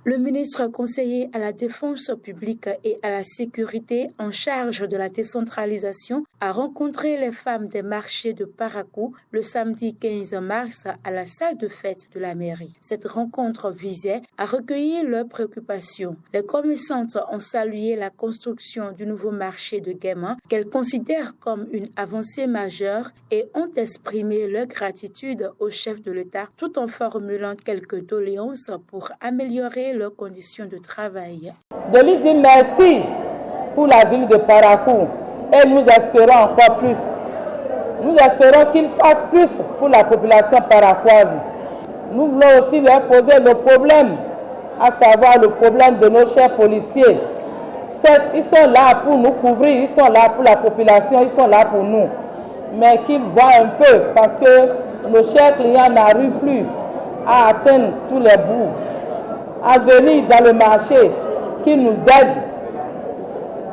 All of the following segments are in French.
Le ministre conseiller à la défense publique et à la sécurité en charge de la décentralisation a rencontré les femmes des marchés de Parakou le samedi 15 mars à la salle de fête de la mairie. Cette rencontre visait à recueillir leurs préoccupations. Les commerçantes ont salué la construction du nouveau marché de Guéma qu'elles considèrent comme une avancée majeure et ont exprimé leur gratitude au chef de l'État tout en formulant quelques doléances pour améliorer leurs conditions de travail. De lui dire merci pour la ville de Parakou et nous espérons encore plus. Nous espérons qu'il fasse plus pour la population paraquoise. Nous voulons aussi leur poser le problème, à savoir le problème de nos chers policiers. Certes, ils sont là pour nous couvrir, ils sont là pour la population, ils sont là pour nous. Mais qu'ils voient un peu parce que nos chers clients n'arrivent plus à atteindre tous les bouts, à venir dans le marché, qu'ils nous aident.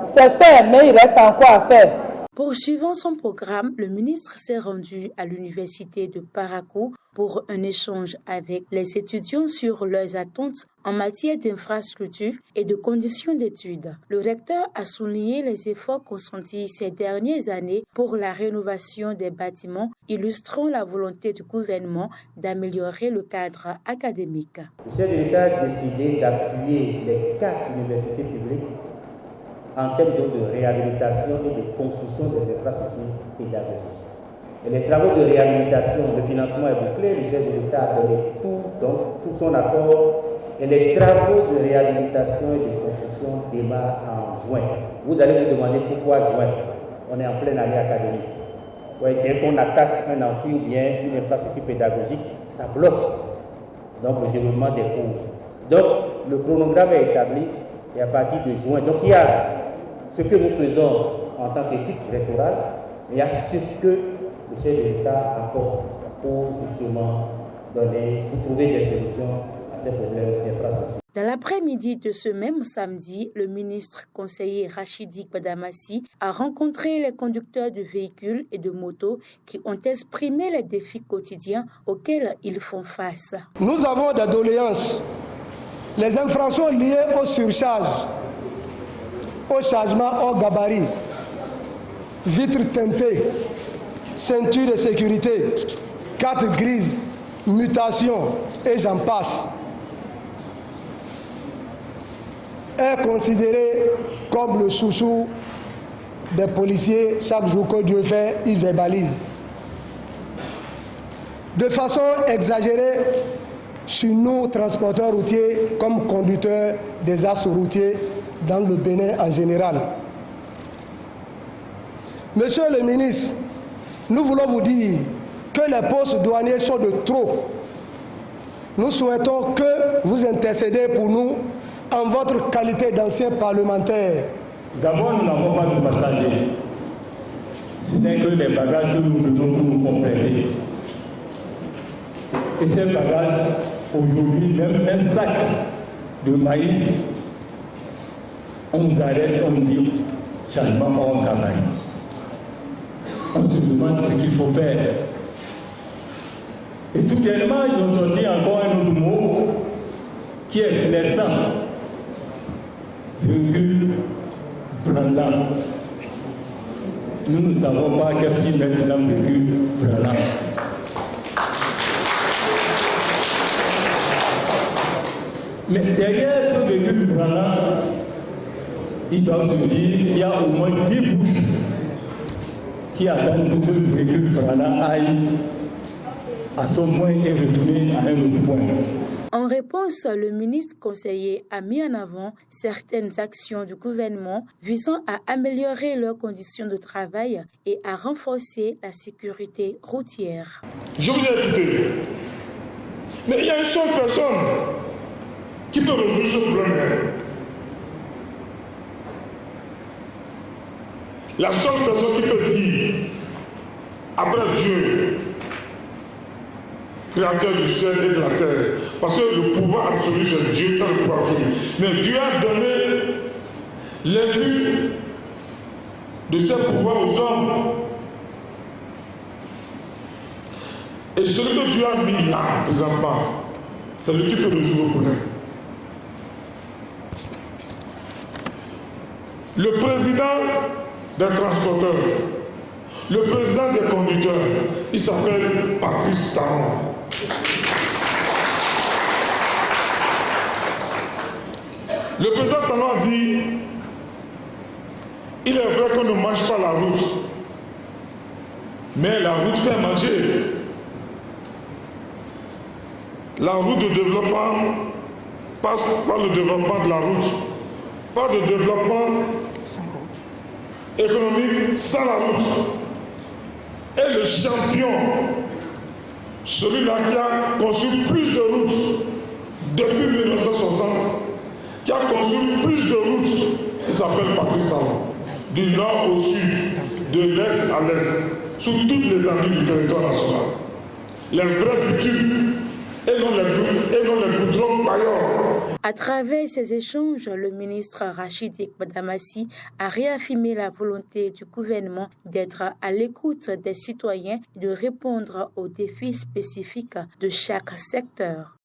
C'est fait, mais il reste encore à faire. Poursuivant son programme, le ministre s'est rendu à l'université de Parakou pour un échange avec les étudiants sur leurs attentes en matière d'infrastructures et de conditions d'études. Le recteur a souligné les efforts consentis ces dernières années pour la rénovation des bâtiments, illustrant la volonté du gouvernement d'améliorer le cadre académique. Le chef de l'État a décidé d'appuyer les 4 universités publiques en termes de réhabilitation et de construction des infrastructures pédagogiques. Et les travaux de réhabilitation, le financement est bouclé, le chef de l'État a donné tout son apport, et les travaux de réhabilitation et de construction démarrent en juin. Vous allez vous demander pourquoi juin? On est en pleine année académique. Ouais, dès qu'on attaque un amphi ou bien une infrastructure pédagogique, ça bloque donc le développement des cours. Donc le chronogramme est établi et à partir de juin. Donc il y a ce que nous faisons en tant qu'équipe rectorale, et il y a ce que le chef de l'État apporte pour justement trouver des solutions à ces problèmes d'infrastructure. Dans l'après-midi de ce même samedi, le ministre conseiller Rachidi Badamassi a rencontré les conducteurs de véhicules et de motos qui ont exprimé les défis quotidiens auxquels ils font face. Nous avons des doléances. Les infractions liées aux surcharges, au chargement hors gabarit, vitres teintées, ceinture de sécurité, cartes grises, mutations et j'en passe, est considéré comme le chouchou des policiers. Chaque jour que Dieu fait, il verbalise. De façon exagérée sur nous, transporteurs routiers, comme conducteurs des axes routiers dans le Bénin en général. Monsieur le ministre, nous voulons vous dire que les postes douaniers sont de trop. Nous souhaitons que vous intercédez pour nous en votre qualité d'ancien parlementaire. D'abord, nous n'avons pas de passagers. Ce n'est que les bagages que nous devons pour nous compléter. Et ces bagages, aujourd'hui, même un sac de maïs, on nous arrête, on nous dit changement hors travail. On se demande ce qu'il faut faire. Et tout tellement, ils ont sorti encore un autre mot qui est blessant. Virgule branlant. Nous ne savons pas qu'est-ce qu'ils mettent dans virgule branlant. Mais derrière ce virgule branlant, ils doivent se dire qu'il y a au moins 10 bouches qui attendent que ce virgule branlant aille à son point et retourner à un autre point. En réponse, le ministre conseiller a mis en avant certaines actions du gouvernement visant à améliorer leurs conditions de travail et à renforcer la sécurité routière. Je vous ai écouté, mais il y a une seule personne qui peut résoudre ce problème. La seule personne qui peut dire, après Dieu, créateur du ciel et de la terre, parce que le pouvoir absolu, c'est Dieu, pas le pouvoir absolu. Mais Dieu a donné les vues de ce pouvoir aux hommes. Et celui que Dieu a mis là, présentement, c'est lui qui peut résoudre le problème. le président des transporteurs, le président des conducteurs, il s'appelle Patrice Talon. Le président Talon a dit, il est vrai qu'on ne mange pas la route, mais la route fait manger. La route de développement passe par le développement de la route, pas de développement économique sans la route. Et le champion, celui-là qui a conçu plus de routes depuis 1960, qui a conçu plus de routes, il s'appelle Patrice Talon. Du nord au sud, de l'est à l'est, sur toute l'étendue du territoire national. Les vrais bitumes et non les goudrons paillards. À travers ces échanges, le ministre Rachid Ekbadamassi a réaffirmé la volonté du gouvernement d'être à l'écoute des citoyens et de répondre aux défis spécifiques de chaque secteur.